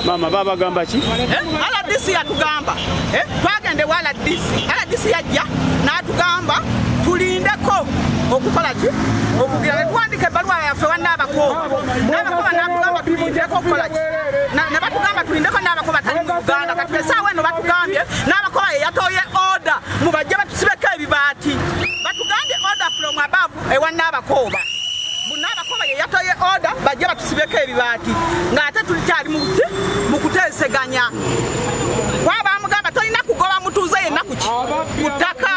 Mama baba gamba ki? Ala disi yatugamba. Twagende wala disi. Ala disi yajja n'atugamba tulindeko okukola ki? Okugira tuwandike ebbaluwa yaffe wannaabakooba. N'abakoba n'atugamba tulindeko okukola ki? Ne batugamba tulindeko n'abakoba tali mu Uganda. Kati essaawa eno batugambye n'abakoba ye yatooye oda mu bajje batusibeko ebibaati. Batugambye oda from above ewannaabakooba. Bunnaabakooba ye yatooye oda bajje batusibeko ebibaati. Ng'ate tulikyali mu kuteeseganya. Kwaba amugamba tolina kugoba mutuuze yenna ku ttaka.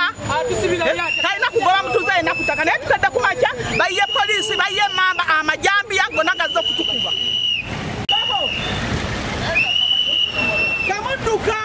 Talina kugoba mutuuze yenna ku ttaka. Naye tutadde ku makya bayiye poliisi bayiye mamba amajambiya gonna gazze okutukuba. Kamudduka!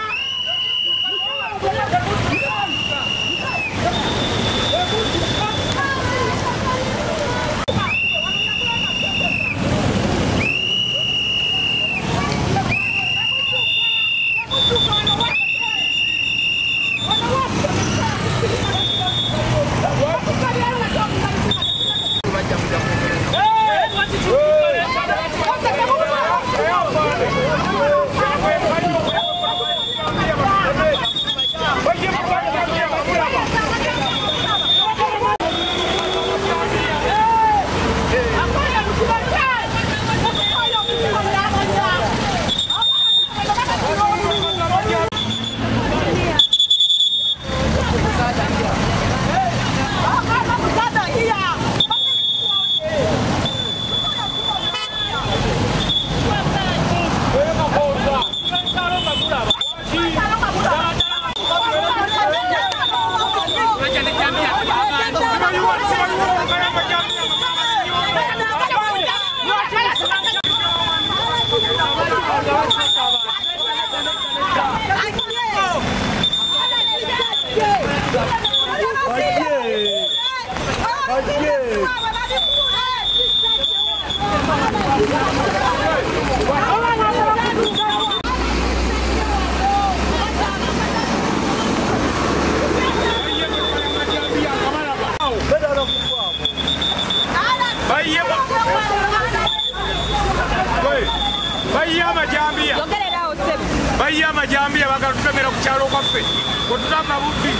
Bayiya amajambiya bagatutemera ku kyalo kwaffe kotutamba bubbi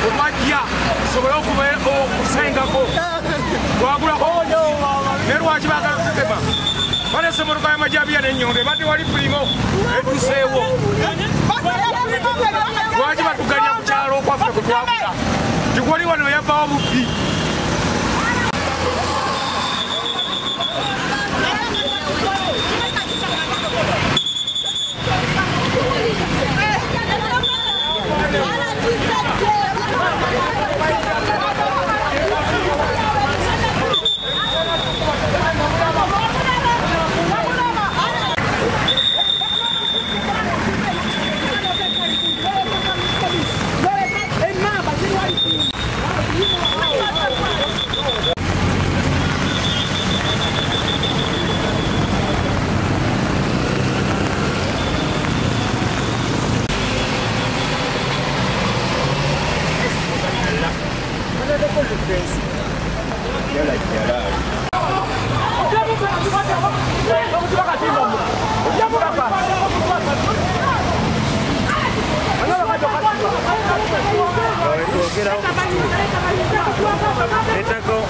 omwajja sobola okusengako twagulako ne lwaki bagalututema balese motoka y'amajambiya n'ennyonde badde wali pulimo etuseewo lwaki batuganya ku kyalo kwaffe kwe twagula tikwali wano yabbawo bubbi.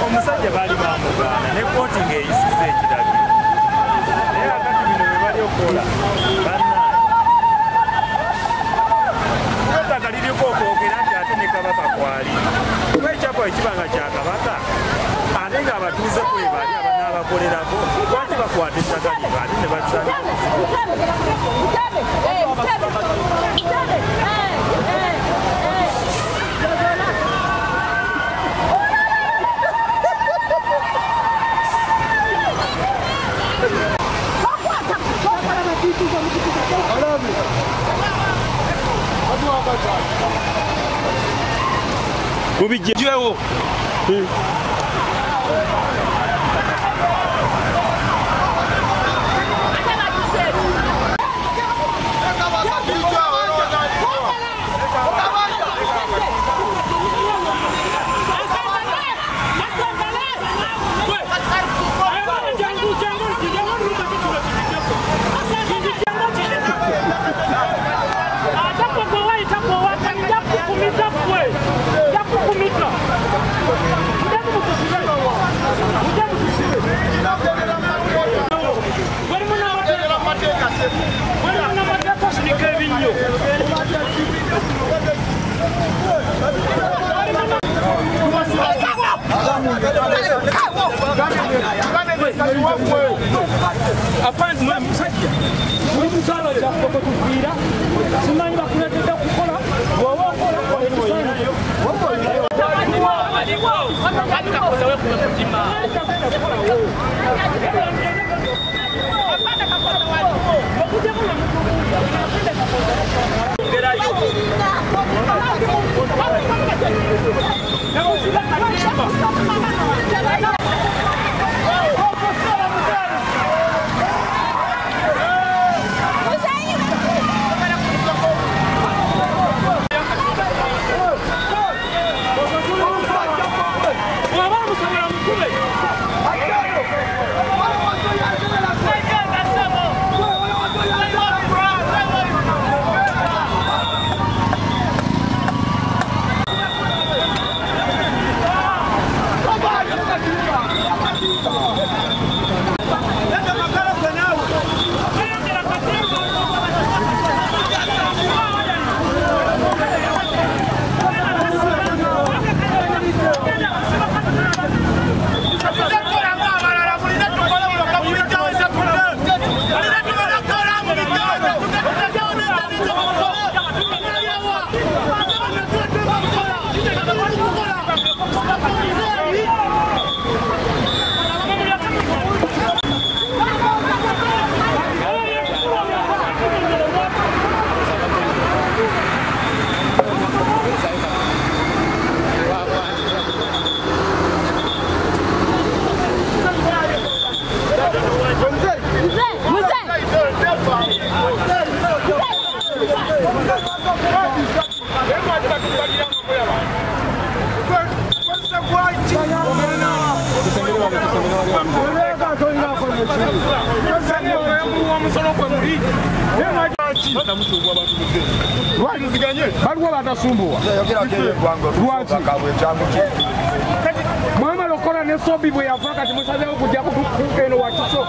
Omusajja baali bamugaana ne kooti ng'eyisiza ekiragiro naye akati bino bwe bali okola bannaye ettaka liriko okwogera nti ate ne kabaka kwali kuba ekyapa ekibanga kya kabaka ate ng'abatuuze kwe bali abanaabakolerako lwaki bakwata ettaka lye ate ne batandika Kubijjewo Mama lokola ne sobi bwe yafa kati musazewo kujja kukeno wakiso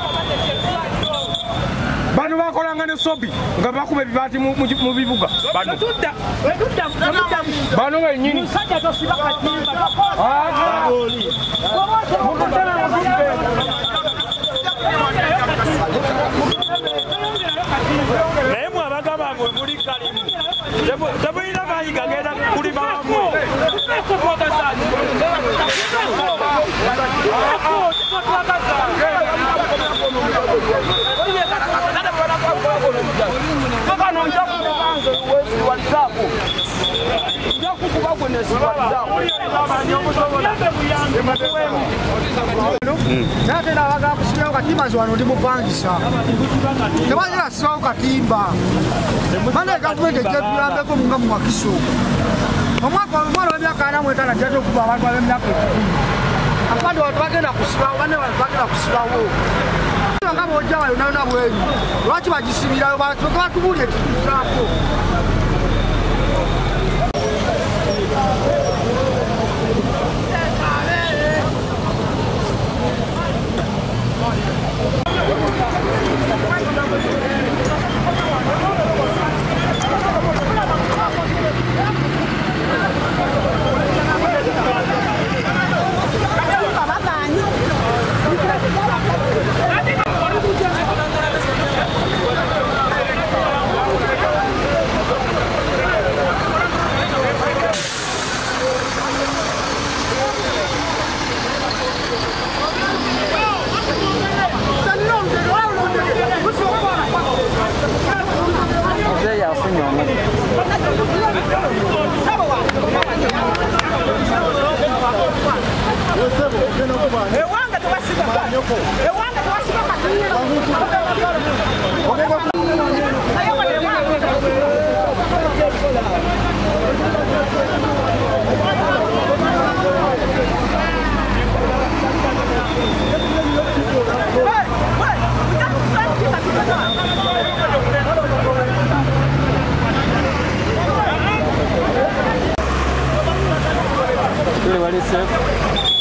bano bakolanga ne sobi nga bakuba ebibaati mu bibuga bano benyini naye mwabagamba mwe muli kalimu tebulina mayiga genda kulima wamwe Nate na waga kusiba katimba zwano ndi mupangisa. Tebanya siwa katimba. Mana gavumenti ejabiyambe ko munga mwakiso. Omwaka mwana w'emyaka ana mwetana jaje kuba abantu b'emyaka 10. Akandi watu bagenda kusiba bane bagenda kusibawo. Nga bojawa yona bwenyi. Lwaki bagisibira abantu batubulye tusaako. What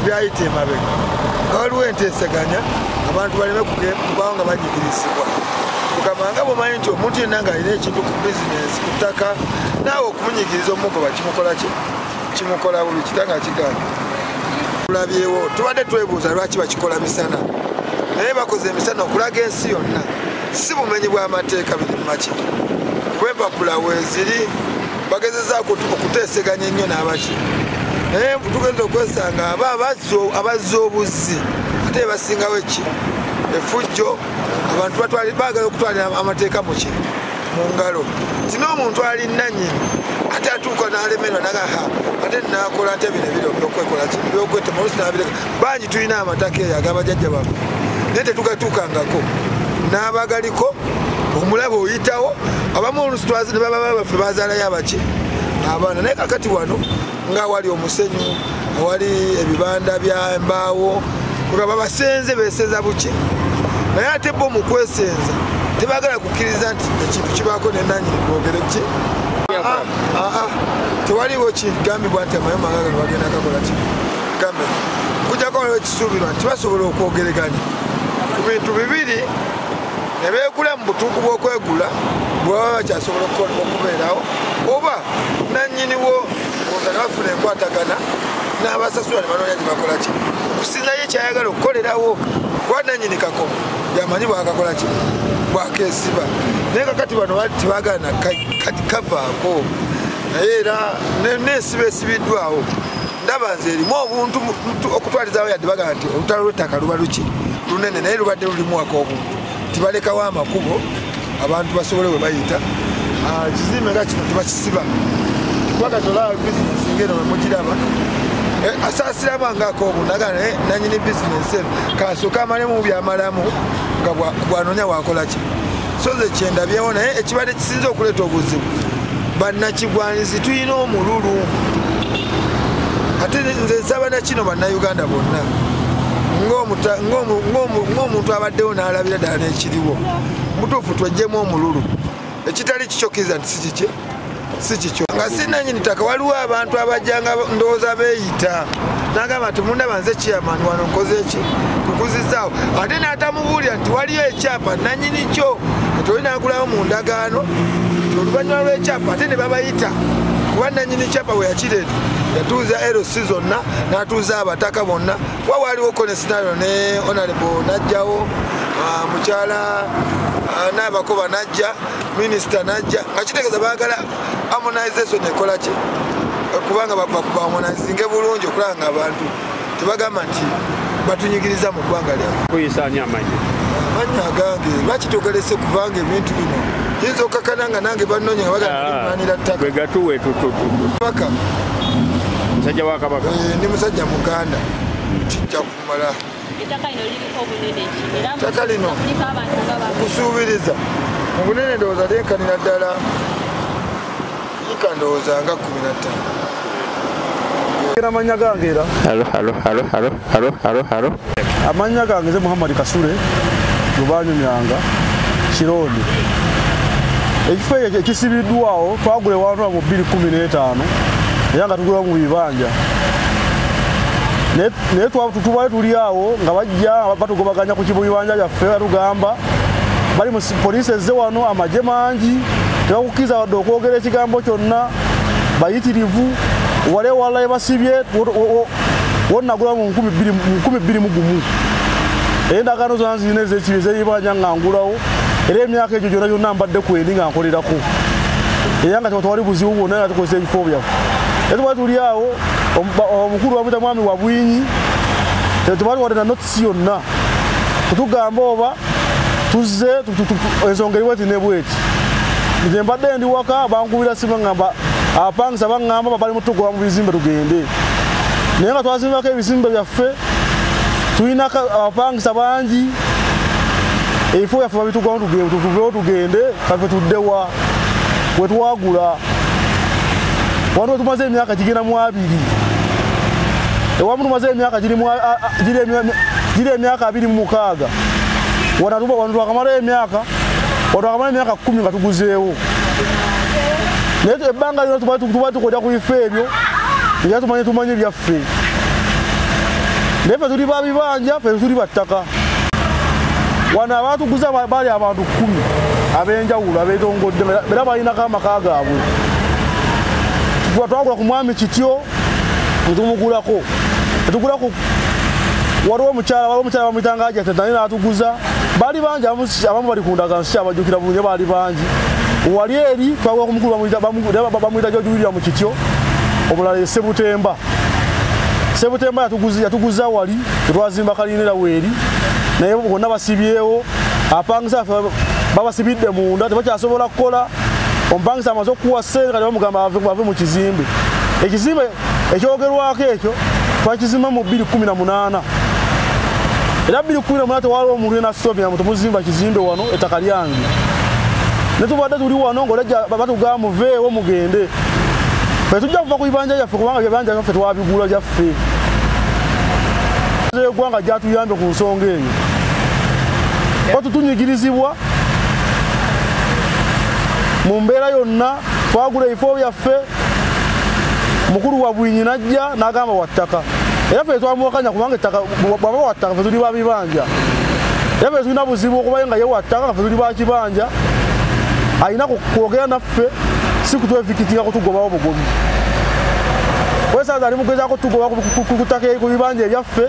byayite mabega waliwo enteesaganya abantu baleme kubawo nga banyigirizibwa tukamanga bumanyi nti omuntu yenna nga alina ekintu ku bizinesi ku ttaka naawe okumunyigiriza omugoba kimukola buli kitanga kigamba tulabyewo tubadde twebuuza lwaki bakikola misana naye bakoze emisana okulaga ensi yonna si bumenyi bw'amateeka biri mu maki kwempapula weeziri bagezezaako okuteeseganya ennyo n'abaki naye tugenda okwesanga abazza obuzzi ate basingawo eki efujjo abantu baagala okutwalira amateeka mu ngalo ti n'omuntu ali nannyini ate atuuka n'alemerwa nagaha ate nakola nti bino byokwekola ki byokwetema olusi nabireka bangi tulina amataka eyo agabajjajja baffe naye tetugatuukangako n'abagaliko omulaba oyitawo abamu olusi twazi ne baba baffe bazaalayo abaki abaana naye kakati wano nga wali omusenyu awali ebibanda bya embaawo nga babasenze beesenza buki naye ate bo mu kwesenza tebagala kukkiriza nti ekintu kibaako nenanyini bwogere ki tewaliwo kigambibwa nti amayumba nga gano bagenda kakola ki gambe kujjako waliwo ekisuubirwa nti basobola okwogereganya ku bintu bibiri ne beegula mu butuuku bw'okwegula bwebaba bakyasobola okubeerawo oba nannyiniwo nga nabafuna enkwatagana n'abasasula ne banoonya gye bakola ki okusinzayo ekyayagala okukolerawo kuba nannyini kakomo yamanyi bwakakola ki bwakeesiba naye kakati bano tebagala nakavaako naye era n'ensiba esibiddwawo ndaba nze erimu obuntu okutwalizawo yadde bagala nti olutalo lw'ettaka luba luki lunene naye lubadde lulimuwako obuntu tibalekawo amakubo abantu basobole we bayita kizimbe nga kino tebakisiba kubakatolaba bizinesi ngeno wemugiraba asaasiramu angaako obunagala naye nanyini bizinesi eno kasooka amalemu byamalamu nga bwanoonya wakola ki so ze kyendabyewo naye ekibadde kisinza okuleeta obuzibu bannakigwanizi tulina omululu ate nze nsaba nakino bannayuganda bonna ng'omuntu abaddewo n'alabira ddala n'ekiriwo mutuufu twejjemu omululu ekitali kikyokiriza nti si kikyo nga sinanyini ttaka waliwo abantu abajjanga ndowooza beeyita nagamba nti mundaba nze chairman wano nkoze eki kukuzizaawo ate n'atamubuulira nti waliyo ekyapa nanyini kyo kati olinaagulawo mu ndagaano oluvannyuma lw'ekyapa ate ne babayita kuba nannyini kyapa we yakireeta yatuuza LC zonna n'atuuza abataka bonna kuba waaliwo konesinaayo ne honorable najjawo mukyala n'abakoba najja minisita najja nga kitegeeza baagala harmonization ekola ki kubanga baharmonizinge bulungi okulaba nga abantu tebagamba nti batunyigiriza mu ggwanga lyaffe. Kuyisaani amannya agange bakitogerese kubanga ebintu bino yinza okakana nga nange bannoonya nga baganira ttaka bwe gatuwe Kabaka musajja wa Kabaka ndi musajja muganda kijja kumala ettaka lino kusuubiriza mu bunene ndowooza lyenkanira ddala yika ndowooza nga 15. Amanya gange era amanya gange nze Muhammad Kasule Lubanyu Nyanga Kirondi ekifo ekyo ekisibiddwawo twagule wantu mu 2015 era nga tugula mu bibanja naye tubaye tuli awo nga bajja batugobaganya ku kibibanja byaffe batugamba bali mu poliisi ezze wano amagye mangi tebakukkiriza wadde okwogera ekigambo kyonna bayitirivu wale walaye basibye wonnagula mu 2021 endagaano zonna zirina ez'ekibi ez'ebibanja nga ngulawo era emyaka egyo gyonna gyonna mbadde kwendi nga nkolerako era nga tewali buzibu bwonna nga tukozesa ebifo byaffe etubali tuli awo omukulu wamwita mwami wa Bwinyi tebali wadde na notisi yonna tetugamba oba tuzze ensonga eriweti ne bweti nze mbadde ndi waka bankubira simu ngamba abapangisa baŋŋamba bali mutugoba mu bizimbe tugende naye nga twazimbako ebizimbe byaffe tulina abapangisa bangi ebifo byaffe babitugoba tuveewo tugende kaffe tuddewa wetwagula wano tumaze emyaka gigenda mu 2 ewamu tumaze emyaka giri emyaka 26 wano twakamala emyaka 10 nga tuguzeewo naye ebbanga lino tuba tukodya ku bifo ebyo era tumanye byaffe naye ffe tuli babibanja ffe tuli battaka wano abatuguza bali abantu 10 ab'enjawulo abeetongodde era balinako amaka gaabwe twagula ku mwami kityo netumugulako waliwo omukyala bamwitanga Ajate naye n'atuguza bali bangi abamu bali ku ndagaano abajjukira bulungi bali bangi wali eri twagula ku mukulu bamwita George William Kityo omulala ye Sebutemba yatuguza wali tetwazimba kalinira weeri naye bonna basibyewo apangisa babasibidde munda tebakyasobola kukola omupangisa amaze okuwa ssente kati bamugamba bave mu kizimbe ekizimbe ekyogerwako ekyo twakizimba mu 2018 era 2018 tewaliwo omuntu yena asomera temuzimba kizimbe wano ettaka lyange netubadde tuli wano ng'olejja batugamba muveewo mugende fe tujja kuva ku bibanja byaffe kubanga ebibanja byaffe twabigula gyaffe eggwanga gyatuyambye ku nsonga eyo otutunyigirizibwa mu mbeera yonna twagula ebifo byaffe mukulu wa Bwinyi najja n'agamba wattaka era ffe twamuwakanya kubanga ettaka bwaba wattaka ffe tuli babibanja era ffe tulina buzibu okubaye nga ye wattaka nga ffe tuli bakibanja alina kwogera naffe si kutwevikitinga kutugobawo bugobi wesaza ali mugezaako tugoba kutaka ku bibanja ebyaffe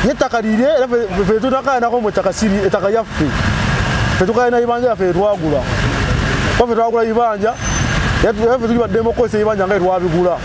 ye ettaka lirye era ffe tunakayanako mu ettaka lyaffe ffe tukayina ibanja yaffe etwagula ffe twagula ibanja ffe tuli baddemu okukozesa ebibanja nga etwabigula